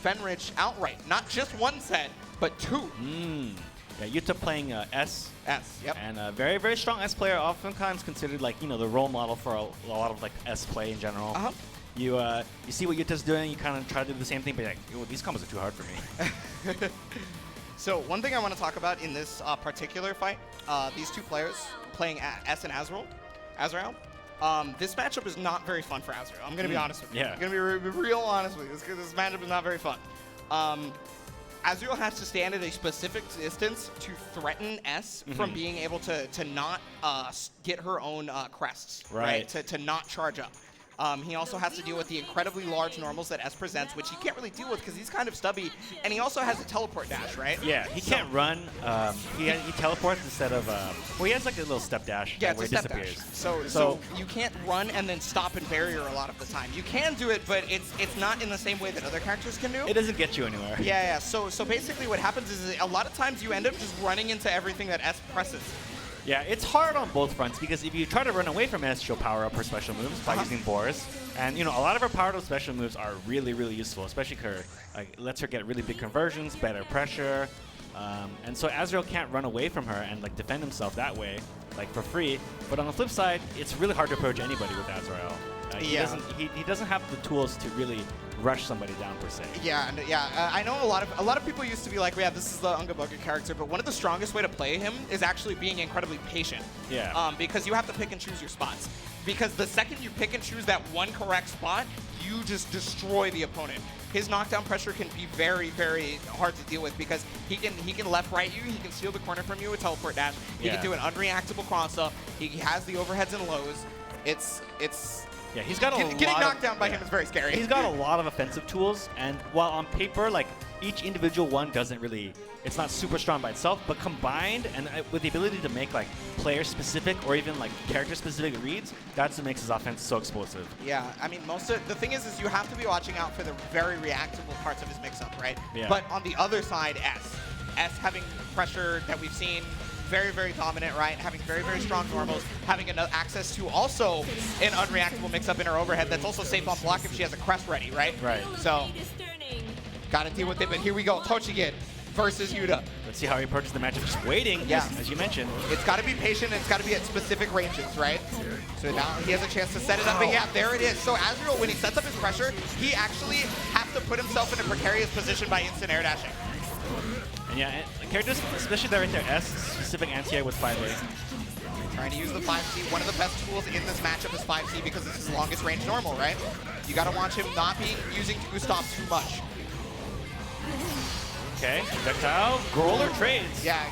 Fenrich outright. Not just one set, but two. Yeah, Yutta playing S. Yep. And a very, very strong S player, oftentimes considered like, the role model for a lot of like S play in general. You see what Yutta's doing, you kind of try to do the same thing, but you're like, these combos are too hard for me. So one thing I want to talk about in this particular fight, these two players playing S and Azrael. This matchup is not very fun for Azrael. I'm going to be honest with you. Yeah. I'm going to be real honest with you. This matchup is not very fun. Azrael has to stand at a specific distance to threaten S from being able to not get her own crests, right? To not charge up. He also has to deal with the incredibly large normals that S presents, which he can't really deal with because he's kind of stubby. And he also has a teleport dash, right? Yeah, he can't run. He teleports instead of... well, he has like a little step dash where he disappears. So you can't run and then stop in barrier a lot of the time. You can do it, but it's not in the same way that other characters can do. It doesn't get you anywhere. Yeah. So basically what happens is a lot of times you end up just running into everything that S presses. Yeah, it's hard on both fronts because if you try to run away from S, she'll power up her special moves by using Boars. And, a lot of her powered up special moves are really, really useful, especially her, lets her get really big conversions, better pressure. And so Azrael can't run away from her and, defend himself that way, for free. But on the flip side, it's really hard to approach anybody with Azrael. He doesn't have the tools to really rush somebody down per se. I know a lot of people used to be like, yeah, this is the Unga Bunga character, but one of the strongest way to play him is actually being incredibly patient. Yeah. Because you have to pick and choose your spots. Because the second you pick and choose that one correct spot, you just destroy the opponent. His knockdown pressure can be very, very hard to deal with because he can left right you, he can steal the corner from you with teleport dash, he can do an unreactable cross up, he has the overheads and lows. Yeah, he's got getting knocked down by him is very scary. He's got a lot of offensive tools, and while on paper, each individual one doesn't really, it's not super strong by itself, but combined and with the ability to make player-specific or even character-specific reads, that's what makes his offense so explosive. Yeah, I mean, the thing is you have to be watching out for the very reactable parts of his mix-up, right? Yeah. But on the other side, S having pressure that we've seen. Very, very dominant, right? Having very, very strong normals, having access to also an unreactable mix-up in her overhead that's also safe on block if she has a crest ready, right? Right. So, gotta deal with it, but here we go. Tochigin versus Yutta. Let's see how he approaches the matchup. Just waiting, as you mentioned. It's gotta be patient, and it's gotta be at specific ranges, right? So now he has a chance to set it up, but yeah, there it is. So Azrael, when he sets up his pressure, he actually has to put himself in a precarious position by instant air dashing. And yeah, characters, especially that right there, S, specific anti-air with 5A. Trying to use the 5C. One of the best tools in this matchup is 5C because it's his longest range normal, right? You gotta watch him not using Gustav too much. Okay, projectile, Growler trades. Yeah,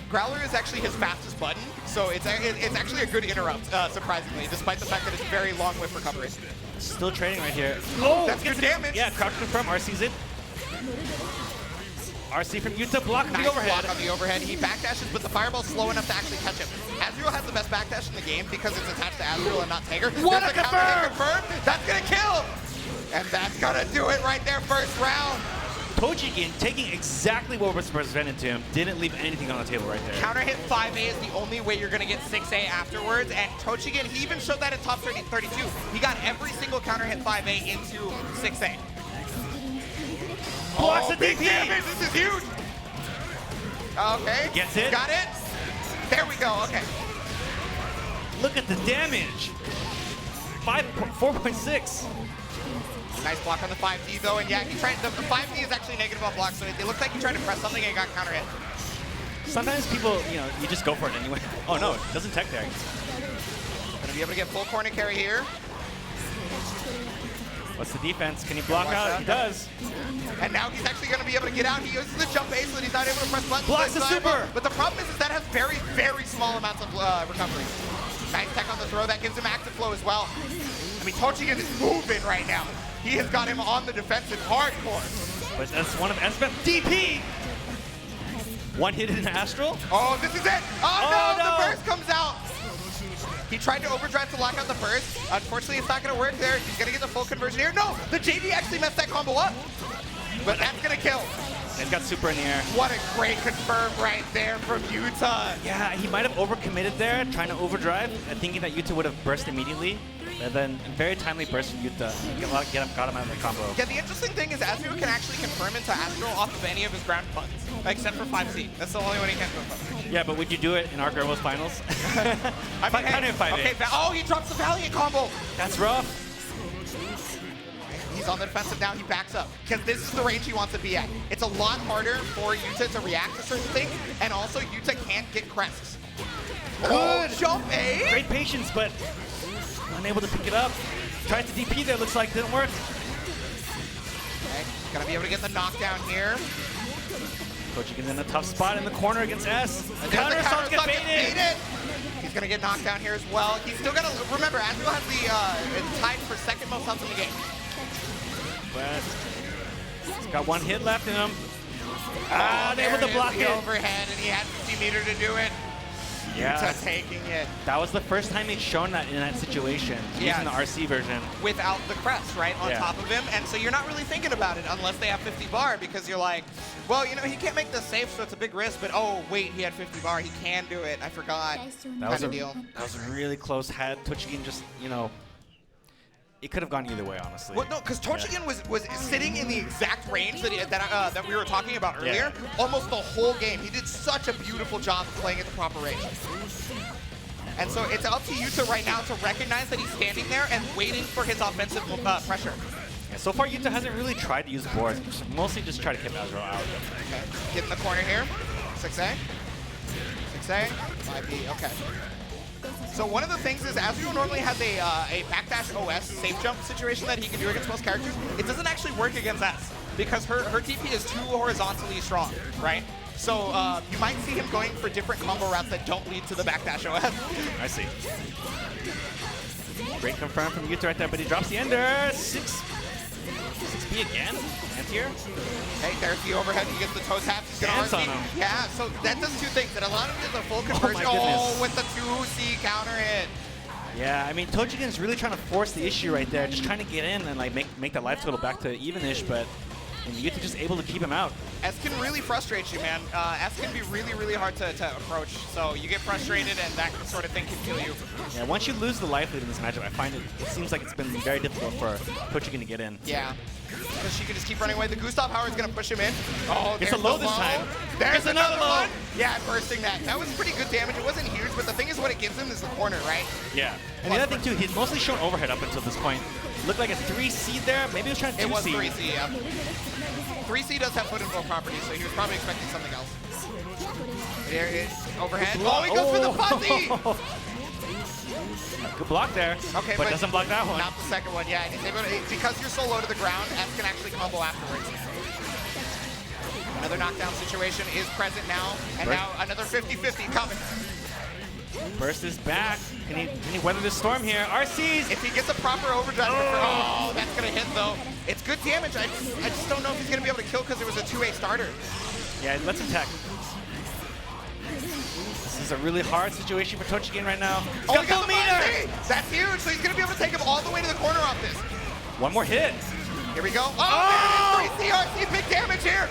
Growler is actually his fastest button, so it's actually a good interrupt, surprisingly, despite the fact that it's very long whip recovery. Still trading right here. Oh, that's good damage. Yeah, crouch confirm, RC's it. RC from Yutta, block on the overhead. Block on the overhead. He backdashes, but the fireball's slow enough to actually catch him. Azrael has the best backdash in the game because it's attached to Azrael and not Tiger. What a confirm! That's gonna kill! And that's gonna do it right there, first round. Tochigin taking exactly what was presented to him, didn't leave anything on the table right there. Counter hit 5A is the only way you're gonna get 6A afterwards, and Tochigin, he even showed that in top 32. He got every single counter hit 5A into 6A. Blocks the big DP. damage, this is huge. Okay. Gets it. Got it. There we go, okay. Look at the damage. 4.6. Nice block on the 5D though, and yeah, he tried, the 5D is actually negative on block, so it looks like he tried to press something and got counter hit. Sometimes people, you just go for it anyway. Oh no, it doesn't tech there. Gonna be able to get full corner carry here. What's the defense? Can he block out? He does. And now he's actually going to be able to get out. He uses the jump ace so that he's not able to press buttons. Blocks the super! But the problem is that has very, very small amounts of recovery. Nice tech on the throw. That gives him active flow as well. I mean, Tochigin is moving right now. He has got him on the defensive hardcore. But that's one of Esbeth. DP! One hit in Astral. Oh, this is it! Oh no! The burst comes out! He tried to overdrive to lock out the burst. Unfortunately, it's not going to work there. He's going to get the full conversion here. No! The JD actually messed that combo up. But that's going to kill. He's got super in the air. What a great confirm right there from Yutta. Yeah, he might have overcommitted there, trying to overdrive, thinking that Yutta would have burst immediately. And then very timely burst from Yutta. Got him out of the combo. Yeah, the interesting thing is Azrio can actually confirm into Astral off of any of his ground buttons, except for 5C. That's the only one he can't confirm. Yeah, but would you do it in ArcRevo's finals? I mean, kind of 5A. Okay, oh, he drops the Valiant combo. That's rough. He's on the defensive now, he backs up. Because this is the range he wants to be at. It's a lot harder for Yutta to react to certain things, and also Yutta can't get crests. Good jump, eh? Great patience, but unable to pick it up. Tries to DP there, looks like didn't work. Okay, gonna be able to get the knockdown here. Tochigin in a tough spot in the corner against S. Counter Counter get baited. He's gonna get knocked down here as well. He's still gotta remember, Azrio has the it's tied for second most health in the game. But he's got one hit left in him. Unable to block the it. overhead, and he had 50 meter to do it. Yeah, Yutta taking it. that was the first time he'd shown that in that situation, using the RC version. Without the crest, right, on Yeah. top of him. And so you're not really thinking about it unless they have 50 bar, because you're like, well, you know, he can't make the safe, so it's a big risk, but oh, wait, he had 50 bar, he can do it, I forgot. That was deal. That was really close. Had Tochigin just, you know, it could have gone either way, honestly. Well, no, because Tochigin was sitting in the exact range that we were talking about earlier, almost the whole game. He did such a beautiful job of playing at the proper range. And so it's up to Yutta right now to recognize that he's standing there and waiting for his offensive pressure. Yeah, so far, Yutta hasn't really tried to use boards. Mostly just try to keep Azrael out. Okay, get in the corner here. 6A. 6A. 5B. Okay. So one of the things is Azrael normally has a backdash OS safe jump situation that he can do against most characters. It doesn't actually work against S because her TP is too horizontally strong, right? So you might see him going for different combo routes that don't lead to the backdash OS. I see. Great confirm from Yutta right there, but he drops the ender. 6B again. Anti-air. Hey, there's the overhead. He gets the toe tap. He's gonna Dance on RC. him. Yeah, so that does two things. It allowed him to do the full conversion. my goodness. With the 2C counter hit. Yeah, I mean, Tochigin's really trying to force the issue right there, just trying to get in and like make that life total back to even-ish, but Yutta just able to keep him out. S can really frustrate you, man. S can be really, really hard to approach. So you get frustrated, and that sort of thing can kill you. Yeah, once you lose the life lead in this matchup, I find it seems like it's been very difficult for Tochigin to get in. Yeah. Because she can just keep running away. The Gustav Power is going to push him in. Oh, It's a low this time. There's another low. one. Yeah, bursting that. That was pretty good damage. It wasn't huge, but the thing is what it gives him is the corner, right? Yeah. And the other thing, too, he's mostly shown overhead up until this point. Looked like a 3C there. Maybe he was trying to 2C. It was 3C, yeah. 3C does have foot and blow properties, so he was probably expecting something else. Here it is. Overhead. Oh, he goes for the fuzzy! Good block there. Okay, but doesn't block that one. Not the second one, yeah. And he's able to, because you're so low to the ground, S can actually combo afterwards. Another knockdown situation is present now, and now another 50-50 coming. Burst is back. Can he weather this storm here? RC's! If he gets a proper overdrive, that's gonna hit though. It's good damage. I just don't know if he's gonna be able to kill because it was a 2A starter. Yeah, let's attack. This is a really hard situation for Tochigin right now. Oh, he got the meter! That's huge. So he's gonna be able to take him all the way to the corner off this. One more hit. Here we go. Oh, man, 3C RC, big damage here.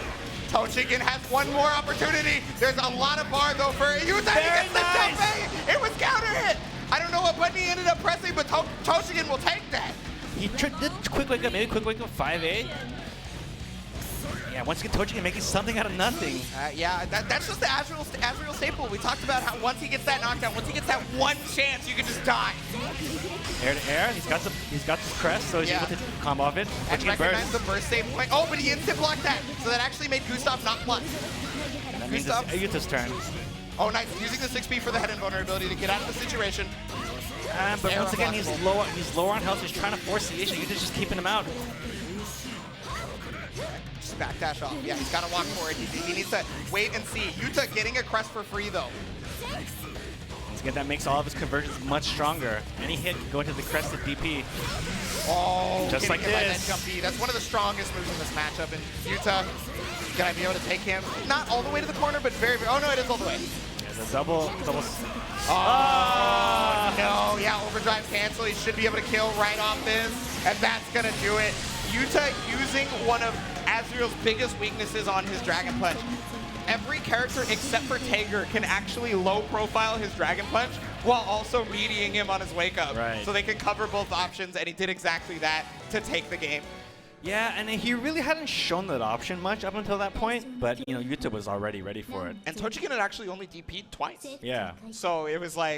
Tochigin has one more opportunity. There's a lot of bar though for Yutta. He gets the jump A. It was counter hit. I don't know what button he ended up pressing, but Tochigin will take that. He did quick wake up, maybe quick wake up 5A. Yeah, once again, Tochigin making something out of nothing. Yeah, that's just the Azrael staple. We talked about how once he gets that knockdown, once he gets that one chance, you can just die. Air to air, he's got this crest, so he's able to combo off it. And recognize the burst save point. Oh, but he instant blocked that, so that actually made Gustav not plus. That means it's Yutta's turn. Oh, nice. Using the 6B for the head invulnerability to get out of the situation. But once again, he's lower on health. He's trying to force the issue. Yutta's just keeping him out. Just backdash off. Yeah, he's got to walk forward. He needs to wait and see. Yutta getting a crest for free, though. Once again, that makes all of his conversions much stronger. Any hit can go into the crested DP. Oh, just like this. That jump B. That's one of the strongest moves in this matchup. And Yutta, gonna be able to take him, not all the way to the corner, but very, oh no, it is all the way. There's a double. Oh, no, yeah, overdrive cancel. He should be able to kill right off this, and that's gonna do it. Yutta using one of Azrael's biggest weaknesses on his Dragon Punch. Every character except for Tager can actually low profile his Dragon Punch while also meeting him on his wake up. Right. So they could cover both options, and he did exactly that to take the game. Yeah, and he really hadn't shown that option much up until that point, but Yutta was already ready for it. And Tochigin had actually only DP'd twice. Yeah. So it was like,